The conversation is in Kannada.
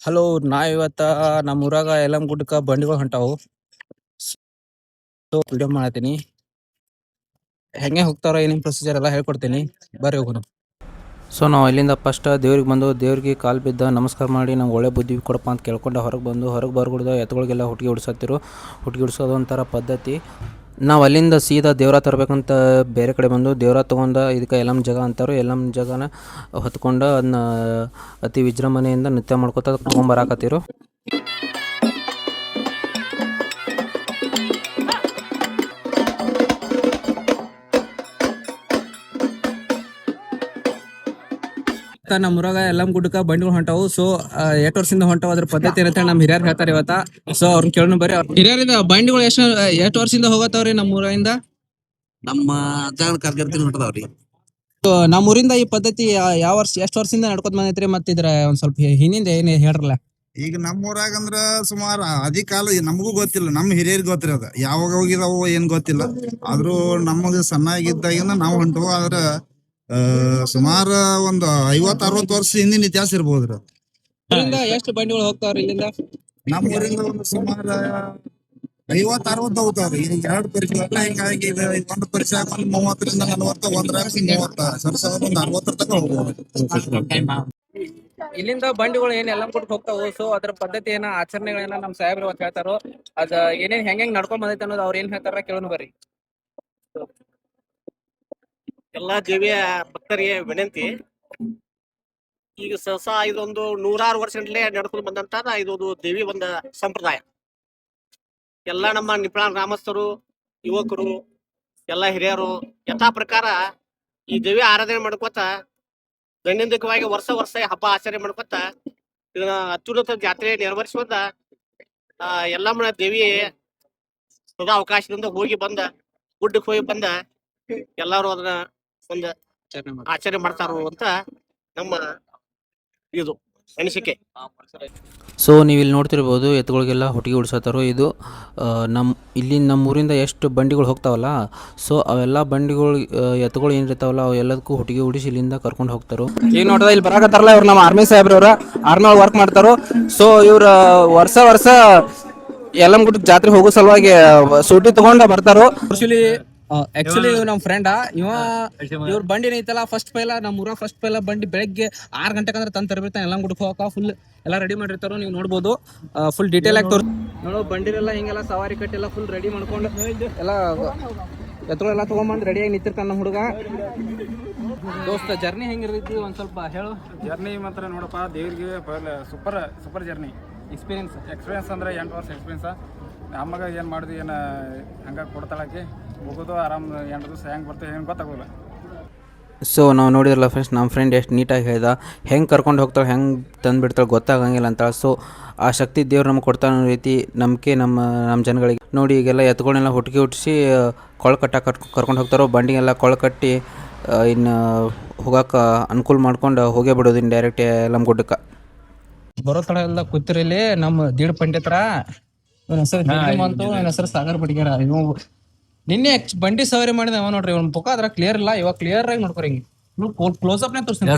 ಹಲೋ, ನಾ ಇವತ್ತ ನಮ್ಮ ಊರಾಗ ಯಲ್ಲಮ್ಮ ಗುಡ್ಡಕ್ಕ ಬಂಡಿಗಳು ಹೊಂಟಾವು. ಸೊ ವಿಡಿಯೋ ಮಾಡತ್ತೀನಿ. ಹೆಂಗೆ ಹೋಗ್ತಾರ ಏನೇನು ಪ್ರೊಸೀಜರ್ ಎಲ್ಲ ಹೇಳ್ಕೊಡ್ತೀನಿ. ಬರ್ರಿ ಹೋಗೋಣ. ಸೊ ನಾವು ಅಲ್ಲಿಂದ ಫಸ್ಟ್ ದೇವ್ರಿಗೆ ಬಂದು ದೇವ್ರಿಗೆ ಕಾಲು ಬಿದ್ದ ನಮಸ್ಕಾರ ಮಾಡಿ ನಂಗೆ ಒಳ್ಳೆ ಬುದ್ಧಿ ಕೊಡಪ್ಪ ಅಂತ ಕೇಳ್ಕೊಂಡು ಹೊರಗೆ ಬರ್ಬಿಡ್ದು ಎತ್ತುಗಳಿಗೆಲ್ಲ ಹುಟ್ಟಿಗೆ ಹುಡ್ಸತ್ತಿರು. ಹುಟ್ಟಿಗೆ ಹುಡ್ಸೋದು ಒಂಥರ ಪದ್ಧತಿ. ನಾವು ಅಲ್ಲಿಂದ ಸೀದಾ ದೇವ್ರ ತರಬೇಕಂತ ಬೇರೆ ಕಡೆ ಬಂದು ದೇವ್ರ ತೊಗೊಂಡು ಇದಕ್ಕೆ ಯಲ್ಲಮ್ಮ ಜಾಗ ಅಂತಾರೆ. ಯಲ್ಲಮ್ಮ ಜಾಗನ ಹೊತ್ಕೊಂಡು ಅದನ್ನ ಅತಿ ವಿಜೃಂಭಣೆಯಿಂದ ನೃತ್ಯ ಮಾಡ್ಕೊತ ತೊಗೊಂಬರಾಕತ್ತಿರು. ನಮ್ಮ ಊರಾಗ ಯಲ್ಲಮ್ಮ ಗುಡ್ಡಕ್ಕ ಬಂಡಿಗಳು ಹೊಂಟಾವು. ಸೊ 8 ವರ್ಷದಿಂದ ಹೊಂಟಾವ. ಅದ್ರ ಪದ್ಧತಿ ಏನಂತ ನಮ್ಮ ಹಿರಿಯರು ಹೇಳ್ತಾರೆ ಇವತ್ತ. ಸೊ ಅವ್ರನ್ನ ಕೇಳೋಣ ಬರ್ರಿ. ಹಿರಿಯರಿಂದ ಬಂಡಿಗಳು ಎಷ್ಟು ವರ್ಷದಿಂದ ಹೋಗತ್ತವ್ರಿ ನಮ್ಮ ಊರಿಂದ? ನಮ್ಮ ಅಜ್ಜನ ಕಾರ್ಕರ್ತೀನಿ ಹೊಂಟದವ್ರಿ. ನಮ್ಮ ಊರಿಂದ ಈ ಪದ್ಧತಿ ಯಾವ ವರ್ಷ ಎಷ್ಟು ವರ್ಷದಿಂದ ನಡ್ಕೊತ ಬಂದೈತ್ರಿ? ಮತ್ತೆ ಇದ್ರ ಒಂದ್ ಸ್ವಲ್ಪ ಹಿಂದಿಂದ ಏನ್ ಹೇಳ್ರಲ್ಲ. ಈಗ ನಮ್ಮ ಊರಾಗ ಅಂದ್ರ ಸುಮಾರು ಅಧಿಕ ಕಾಲ ನಮಗೂ ಗೊತ್ತಿಲ್ಲ, ನಮ್ಮ ಹಿರಿಯರಿಗೆ ಗೊತ್ತಿರ ಅದ ಯಾವಾಗ ಹೋಗಿದಾವು ಏನ್ ಗೊತ್ತಿಲ್ಲ. ಆದ್ರೂ ನಮಗೆ ಸಣ್ಣಾಗಿದ್ದಾಗಿಂದ ನಾವು ಹೊಂಟವು. ಆದ್ರ ಸುಮಾರು ಒಂದು 50-60 ವರ್ಷ ಹಿಂದಿನ ಇತಿಹಾಸ ಇರ್ಬೋದ್ರಿ. ಊರಿಂದ ಎಷ್ಟು ಬಂಡಿಗಳು ಹೋಗ್ತಾವ್ರಿ ಇಲ್ಲಿಂದ? ನಮ್ಮ ಊರಿಂದ ಒಂದು ಸುಮಾರು 50-60 ಹೋಗ್ತಾವ್ರಿ. ಈಗ 2 ಪರಿಚಯ ಅಲ್ಲ, ಹಿಂಗಾಗಿ ಒಂದು ಪರಿಚಯ 30ರಿಂದ 40, 130 ಸರ್ಸ ಒಂದು 60 ತನಕ ಹೋಗ್ಬೋದು. ಇಲ್ಲಿಂದ ಬಂಡಿಗಳು ಏನ್ ಯಲ್ಲಮ್ಮ ಗುಡ್ಡಕ್ಕೆ ಹೋಗ್ತಾವು. ಸೊ ಅದ್ರ ಪದ್ಧತಿ ಏನ ಆಚರಣೆಗಳೇನ ನಮ್ಮ ಸಾಹೇಬ್ರು ಇವತ್ತು ಹೇಳ್ತಾರೋ. ಅದ ಏನೇನ್ ಹೆಂಗ್ ನಡ್ಕೊಂಡ್ ಬಂದೈತೆ ಅನ್ನೋದು ಅವ್ರ ಏನ್ ಹೇಳ್ತಾರ ಕೇಳೋಣ ಬರ್ರಿ. ಎಲ್ಲಾ ದೇವಿಯ ಭಕ್ತರಿಗೆ ವಿನಂತಿ. ಈಗ ಸಹಸಾ ಇದೊಂದು 100 ವರ್ಷಗಟ್ಟಲೆ ನಡ್ಕೊಂಡು ಬಂದಂತ ಇದೊಂದು ದೇವಿ ಒಂದು ಸಂಪ್ರದಾಯ. ಎಲ್ಲಾ ನಮ್ಮ ನಿಪ್ಪಾಣ ಗ್ರಾಮಸ್ಥರು, ಯುವಕರು, ಎಲ್ಲಾ ಹಿರಿಯರು ಯಥಾ ಪ್ರಕಾರ ಈ ದೇವಿ ಆರಾಧನೆ ಮಾಡ್ಕೋತ ದೈನಂದಿಕವಾಗಿ ವರ್ಷ ಹಬ್ಬ ಆಚರಣೆ ಮಾಡ್ಕೋತ ಇದನ್ನ ಅತ್ಯುನ್ನತ ಜಾತ್ರೆ ನೆರವೇರಿಸುವಂತ ಯಲ್ಲಮ್ಮನ ದೇವಿ ಸದಾ ಅವಕಾಶದಿಂದ ಹೋಗಿ ಬಂದ ಗುಡ್ಡಕ್ಕೆ ಹೋಗಿ ಬಂದ ಎಲ್ಲಾರು ಅದನ್ನ ಒಂದು ಆಚರಣೆ ಮಾಡ್ತಾರೋ ಅಂತ ನಮ್ಮ ಇದು ಅನಿಸಿಕೆ. ಸೊ ನೀವು ಇಲ್ಲಿ ನೋಡ್ತಿರ್ಬೋದು ಎತ್ತುಗಳಿಗೆಲ್ಲ ಹೊಟ್ಟಿಗೆ ಉಡ್ಸತ್ತಾರೋ. ಇದು ನಮ್ಮ ಊರಿಂದ ಎಷ್ಟು ಬಂಡಿಗಳು ಹೋಗ್ತಾವಲ್ಲ, ಸೊ ಅವೆಲ್ಲ ಬಂಡಿಗಳು ಎತ್ತುಗಳು ಏನಿರ್ತಾವಲ್ಲ ಅವು ಎಲ್ಲದಕ್ಕೂ ಹೊಟ್ಟಿಗೆ ಉಡಿಸಿ ಇಲ್ಲಿಂದ ಕರ್ಕೊಂಡು ಹೋಗ್ತಾರೋ. ಈಗ ನೋಡ್ದ ಇಲ್ಲಿ ಬರಾಕತ್ತಾರಲ್ಲ ಇವ್ರು ನಮ್ಮ ಆರ್ಮಿ ಸಾಹೇಬ್ರವ್ರ ಆರ್ಮಿ ವರ್ಕ್ ಮಾಡ್ತಾರೋ. ಸೊ ಇವ್ರ ವರ್ಷ ಯಲ್ಲಮ್ಮ ಗುಡ್ಡಕ್ಕೆ ಜಾತ್ರೆ ಹೋಗೋ ಸಲುವಾಗಿ ಸೂಟಿ ತಗೊಂಡ ಬರ್ತಾರೋ. ಆಕ್ಚುಲಿ ನಮ್ಮ ಫ್ರೆಂಡ್ ಇವ್ರ ಬಂಡಿ ಐತಲ್ಲ ಫಸ್ಟ್ ಪೈಲ ನಮ್ಮ ಊರ ಫಸ್ಟ್ ಪೈಲ ಬಂಡಿ ಬೆಳಗ್ಗೆ 6 ಗಂಟೆಗೆ ಅಂದ್ರೆ ತಂದು ತರಬಿರ್ತಾನೆ. ಯಲ್ಲಮ್ಮ ಗುಡ್ಡಕ್ಕೆ ಹೋಗಕ ಫುಲ್ ಎಲ್ಲ ರೆಡಿ ಮಾಡಿರ್ತಾರೋ. ನೀವು ನೋಡ್ಬೋದು ಫುಲ್ ಡೀಟೇಲ್ ಆಗಿ ನೋಡೋ ಬಂಡಿರೆಲ್ಲ ಹಿಂಗೆಲ್ಲ ಸವಾರಿ ಕಟ್ಟೆಲ್ಲ ಫುಲ್ ರೆಡಿ ಮಾಡ್ಕೊಂಡು ಎಲ್ಲ ಎತ್ತುಗಳೆಲ್ಲ ತಗೊಂಬಂದು ರೆಡಿಯಾಗಿ ನಿಂತಿರ್ತಾನೆ ನಮ್ಮ ಹುಡುಗ. ದೋಸ್ತ ಜರ್ನಿ ಹೆಂಗಿರ್ತೈತಿ ಒಂದ್ ಸ್ವಲ್ಪ ಹೇಳು. ಜರ್ನಿ ಮಾತ್ರ ನೋಡಪ್ಪ, ದೇವ್ರಿಗೆ ಸೂಪರ್ ಜರ್ನಿ. ಎಕ್ಸ್ಪೀರಿಯನ್ಸ್ ಅಂದ್ರೆ 8 ವರ್ಷ ಎಕ್ಸ್ಪೀರಿಯನ್ಸ್. ಅಮ್ಮಗೆ ಏನು ಮಾಡಿದ್ವಿ ಏನು ಹಂಗೆ ಕೊಡ್ತಾಳಕ್ಕೆ ಹೋಗೋದು ಆರಾಮ್ 8 ದಿವಸ ಹೆಂಗೆ ಬರ್ತೇವೆ ಹೆಂಗೆ ಗೊತ್ತಾಗೋಲ್ಲ. ಸೊ ನಾವು ನೋಡಿದ್ರಲ್ಲ ಫ್ರೆಂಡ್ಸ್, ನಮ್ಮ ಫ್ರೆಂಡ್ ಎಷ್ಟು ನೀಟಾಗಿ ಹೇಳ್ದ. ಹೆಂಗೆ ಕರ್ಕೊಂಡು ಹೋಗ್ತಾಳೆ, ಹೆಂಗೆ ತಂದು ಬಿಡ್ತಾಳೆ ಗೊತ್ತಾಗಂಗಿಲ್ಲ ಅಂತ. ಸೊ ಆ ಶಕ್ತಿ ದೇವ್ರು ನಮ್ಗೆ ಕೊಡ್ತಾನೆ ಅನ್ನೋ ರೀತಿ ನಂಬಿಕೆ ನಮ್ಮ ಜನಗಳಿಗೆ. ನೋಡಿ ಈಗೆಲ್ಲ ಎತ್ಕೊಂಡೆಲ್ಲ ಹುಟ್ಟಿಗೆ ಹುಟ್ಟಿಸಿ ಕೊಳ ಕರ್ಕೊಂಡು ಹೋಗ್ತಾರೋ. ಬಂಡಿಗೆಲ್ಲ ಕೊಳ ಕಟ್ಟಿ ಇನ್ನು ಹೋಗಕ್ಕೆ ಅನುಕೂಲ ಮಾಡ್ಕೊಂಡು ಹೋಗೇ ಬಿಡೋದು ಇನ್ನು ಡೈರೆಕ್ಟ್ ಯಲ್ಲಮ್ಮ ಗುಡ್ಡಕ್ಕೆ. ಬರೋ ತಡ ಎಲ್ಲ ಕೂತಿರಲ್ಲಿ ನಮ್ಮ ದೀಡ್ ಪಂಡಿತರ. ಇವನ ಹೆಸರು ಸಾಗರ್ ಬಡಿಗೆರ. ಇವ್ ನಿನ್ನೆ ಬಂಡಿ ಸವಾರಿ ಮಾಡಿದ ನೋಡ್ರಿ. ಇವ್ನ ಮುಖ ಅದ್ರ ಕ್ಲಿಯರ್ ಇಲ್ಲ, ಇವಾಗ ಕ್ಲಿಯರ್ ಆಗಿ ನೋಡ್ಕೊರಿ. ಕ್ಲೋಸ್ ಅಪ್ ನೇ ತೋರಿಸ್ತೀನಿ.